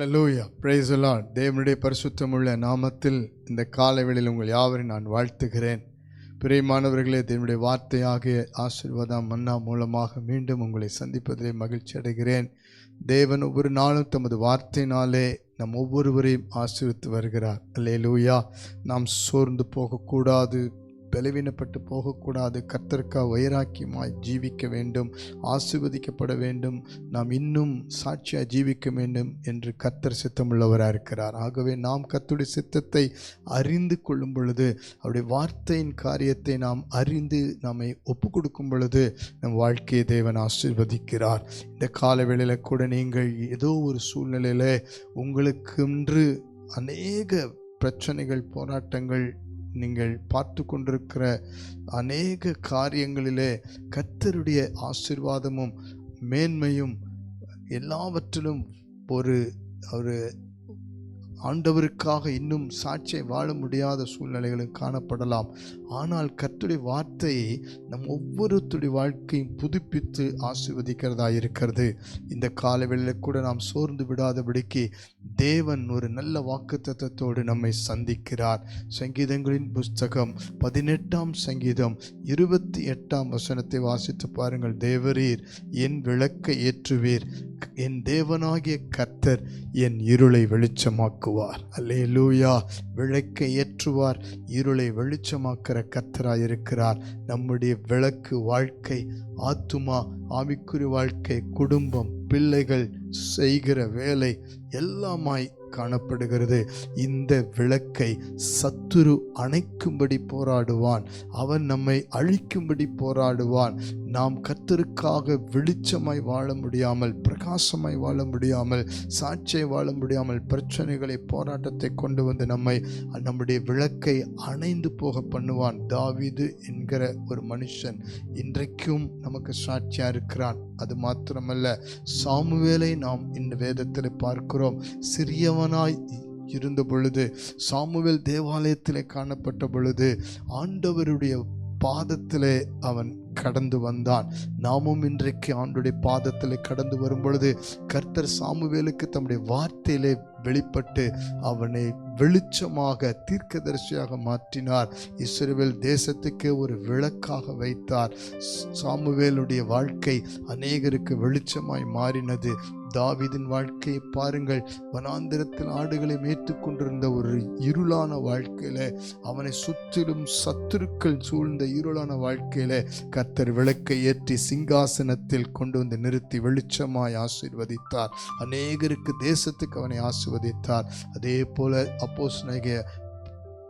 Hallelujah, praise the Lord. தேவனுடைய பரிசுத்தமுள்ள நாமத்தில் இந்த காலைவேளையில் உங்கள் யாவரையும் நான் வாழ்த்துகிறேன். பிரியமானவர்களே, தேவனுடைய வார்த்தையாகிய ஆசீர்வாதம் மன்னா மூலமாக மீண்டும் உங்களை சந்திப்பதிலே மகிழ்ச்சி அடைகிறேன். தேவன் ஒவ்வொரு நாளும் தமது வார்த்தையினாலே நம் ஒவ்வொருவரையும் ஆசீர்வித்து வருகிறார். ஹல்லேலூயா. நாம் சோர்ந்து போகக்கூடாது, பலவீனப்பட்டு போகக்கூடாது. கர்த்தருக்காக வைராக்கியமாய் ஜீவிக்க வேண்டும், ஆசீர்வதிக்கப்பட வேண்டும், நாம் இன்னும் சாட்சியாக ஜீவிக்க வேண்டும் என்று கர்த்தர் சித்தமுள்ளவராக இருக்கிறார். ஆகவே நாம் கர்த்தருடைய சித்தத்தை அறிந்து கொள்ளும் பொழுது, அவருடைய வார்த்தையின் காரியத்தை நாம் அறிந்து நம்மை ஒப்பு கொடுக்கும் பொழுது நம் வாழ்க்கையை தேவன் ஆசீர்வதிக்கிறார். இந்த காலவேளையில் கூட நீங்கள் ஏதோ ஒரு சூழ்நிலையில் உங்களுக்கென்று அநேக பிரச்சனைகள், போராட்டங்கள், நீங்கள் பார்த்து கொண்டிருக்கிற அநேக காரியங்களிலே கர்த்தருடைய ஆசீர்வாதமும் மேன்மையும் எல்லாவற்றிலும் ஒரு ஆண்டவருக்காக இன்னும் சாட்சியை வாழ முடியாத சூழ்நிலைகளும் காணப்படலாம். ஆனால் கர்த்தருடைய வார்த்தையை நம் ஒவ்வொருத்தருடைய வாழ்க்கையும் புதுப்பித்து ஆசீர்வதிக்கிறதா இருக்கிறது. இந்த காலவேளையில் கூட நாம் சோர்ந்து விடாதபடிக்கு தேவன் ஒரு நல்ல வாக்குத்தத்தத்தோடு நம்மை சந்திக்கிறார். சங்கீதங்களின் புஸ்தகம் 18ஆம் சங்கீதம் 28ஆம் வசனத்தை வாசித்து பாருங்கள். தேவரீர் என் விளக்கை ஏற்றுவீர், என் தேவனாகிய கர்த்தர் என் இருளை வெளிச்சமாக்குவார். அல்லேலூயா. விளக்கை ஏற்றுவார், இருளை வெளிச்சமாக்கிற கர்த்தராயிருக்கிறார். நம்முடைய விளக்கு வாழ்க்கை, ஆத்துமா, ஆவிக்குரிய வாழ்க்கை, குடும்பம், பிள்ளைகள், செய்கிற வேலை எல்லாமாய் காணப்படுகிறது. இந்த விளக்கை சத்துரு அணைக்கும்படி போராடுவான், அவன் நம்மை அழிக்கும்படி போராடுவான். நாம் கர்த்தருக்காக வெளிச்சமாய் வாழ முடியாமல், பிரகாசமாய் வாழ முடியாமல், சாட்சியை வாழ முடியாமல், பிரச்சனைகளை, போராட்டத்தை கொண்டு வந்து நம்முடைய விளக்கை அணைந்து போக பண்ணுவான். தாவீது என்கிற ஒரு மனுஷன் இன்றைக்கும் நமக்கு சாட்சியா இருக்கிறான். அது மாத்திரமல்ல, சாமுவேலை நாம் இந்த வேதத்தில் பார்க்கிறோம். சிறியவனாய் இருந்த பொழுது, சாமுவேல் தேவாலயத்திலே காணப்பட்ட பொழுது ஆண்டவருடைய பாதத்திலே அவன் கடந்து வந்தான். நாமும் இன்றைக்கு ஆண்டுடைய பாதத்தில் கடந்து வரும் பொழுது கர்த்தர் சாமுவேலுக்கு தம்முடைய வார்த்தையிலே வெளிப்பட்டு அவனை வெளிச்சமாக, தீர்க்கதரிசியாக மாற்றினார். இஸ்ரவேல் தேசத்துக்கு ஒரு விளக்காக வைத்தார். சாமுவேலுடைய வாழ்க்கை அநேகருக்கு வெளிச்சமாய் மாறினது. தாவீதின் வாழ்க்கையை பாருங்கள். வனாந்திரத்தில் ஆடுகளை மேய்த்துக் கொண்டிருந்த ஒரு இருளான வாழ்க்கையில, அவனை சுற்றிலும் சத்துருக்கள் சூழ்ந்த இருளான வாழ்க்கையில கர்த்தர் விளக்கை ஏற்றி சிங்காசனத்தில் கொண்டு வந்து நிறுத்தி வெளிச்சமாய் ஆசீர்வதித்தார். அநேகருக்கு, தேசத்துக்கு அவனை ஆசீர்வதித்தார். அதே போல அப்போஸ்தலனாகிய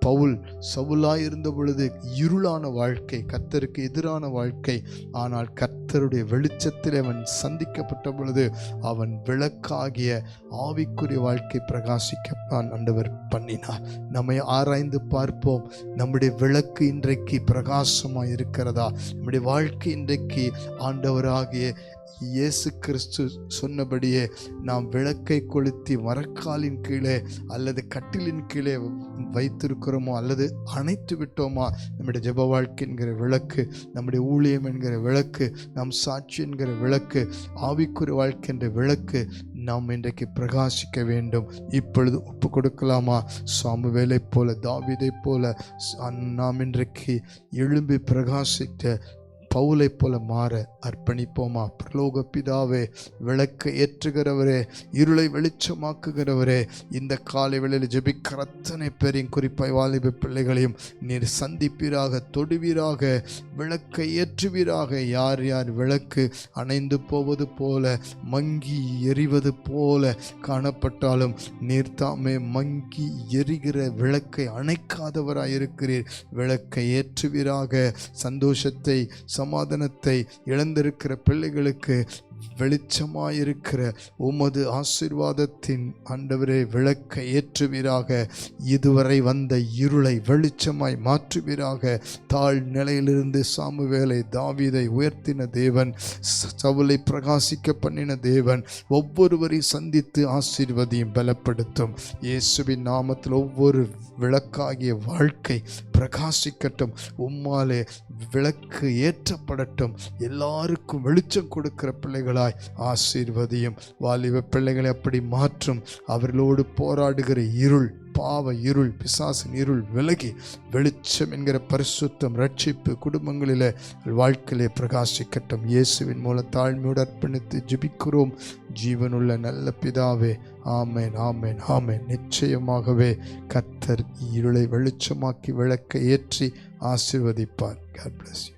பவுல் சவுலாய் இருந்த பொழுது இருளான வாழ்க்கை, கர்த்தருக்கு எதிரான வாழ்க்கை. ஆனால் கர்த்தருடைய வெளிச்சத்தில் அவன் சந்திக்கப்பட்ட பொழுது அவன் விளக்காகிய ஆவிக்குரிய வாழ்க்கை பிரகாசிக்க ஆண்டவர் பண்ணினார். நம்மை ஆராய்ந்து பார்ப்போம். நம்முடைய விளக்கு இன்றைக்கு பிரகாசமாய் இருக்கிறதா? நம்முடைய வாழ்க்கை இன்றைக்கு ஆண்டவராகிய இயேசு கிறிஸ்து சொன்னபடியே நாம் விளக்கை கொளுத்தி மரக்காலின் கீழே அல்லது கட்டிலின் கீழே வைத்திருக்கிறோமோ அல்லது அணைத்து விட்டோமா? நம்முடைய ஜெப வாழ்க்கை என்கிற விளக்கு, நம்முடைய ஊழியம் என்கிற விளக்கு, நம் சாட்சி என்கிற விளக்கு, ஆவிக்குரிய வாழ்க்கை என்ற விளக்கு நாம் இன்றைக்கு பிரகாசிக்க வேண்டும். இப்பொழுது ஒப்பு கொடுக்கலாமா? சாமுவேலை போல, தாவீதை போல நாம் இன்றைக்கு எழும்பி பிரகாசிக்க பவுலை போல மாற அர்ப்பணிப்போமா? பரலோக பிதாவே, விளக்கை ஏற்றுகிறவரே, இருளை வெளிச்சமாக்குகிறவரே, இந்த காலை வேளையில் ஜெபிக்கிற அத்தனை பேரையும், குறிப்பாய் வாலிப பிள்ளைகளையும் நீர் சந்திப்பீராக, தொடுவீராக, விளக்கை ஏற்றுவீராக. யார் யார் விளக்கு அணைந்து போவது போல, மங்கி எரிவது போல காணப்பட்டாலும் நீர் தாமே மங்கி எரிகிற விளக்கை அணைக்காதவராயிருக்கிறீர். விளக்கை ஏற்றுவீராக. சந்தோஷத்தை, சமாதானத்தை இழந்திருக்கிற பிள்ளைகளுக்கு வெளிச்சமாயிருக்கிற உமது ஆசீர்வாதத்தின் ஆண்டவரே விளக்கை ஏற்றுவீராக. இதுவரை வந்த இருளை வெளிச்சமாய் மாற்றுவீராக. தாழ் நிலையிலிருந்து சாமுவேலை, தாவீதை உயர்த்தின தேவன், சவுலை பிரகாசிக்க பண்ணின தேவன், ஒவ்வொருவரையும் சந்தித்து ஆசீர்வதியும் பலப்படுத்தும். இயேசுவின் நாமத்தில் ஒவ்வொரு விளக்காகிய வாழ்க்கை பிரகாசிக்கட்டும். உம்மாலே விளக்கு ஏற்றப்படட்டும். எல்லாருக்கும் வெளிச்சம் கொடுக்கிற பிள்ளைகள் பிள்ளைகளாய் ஆசீர்வதியும். வாலிப பிள்ளைகளை அப்படி மாற்றும். அவர்களோடு போராடுகிற இருள், பாவ இருள், பிசாசின் இருள் விலகி வெளிச்சம் என்கிற பரிசுத்தம், ரட்சிப்பு குடும்பங்களிலே வாழ்க்கையிலே பிரகாசிக்கட்டும். இயேசுவின் மூலம் தாழ்மையோடு அர்ப்பணித்து ஜெபிக்கிறோம் ஜீவனுள்ள நல்ல பிதாவே. ஆமேன், ஆமேன், ஆமேன். நிச்சயமாகவே கர்த்தர் இருளை வெளிச்சமாக்கி விளக்க ஏற்றி ஆசீர்வதிப்பார். God bless you.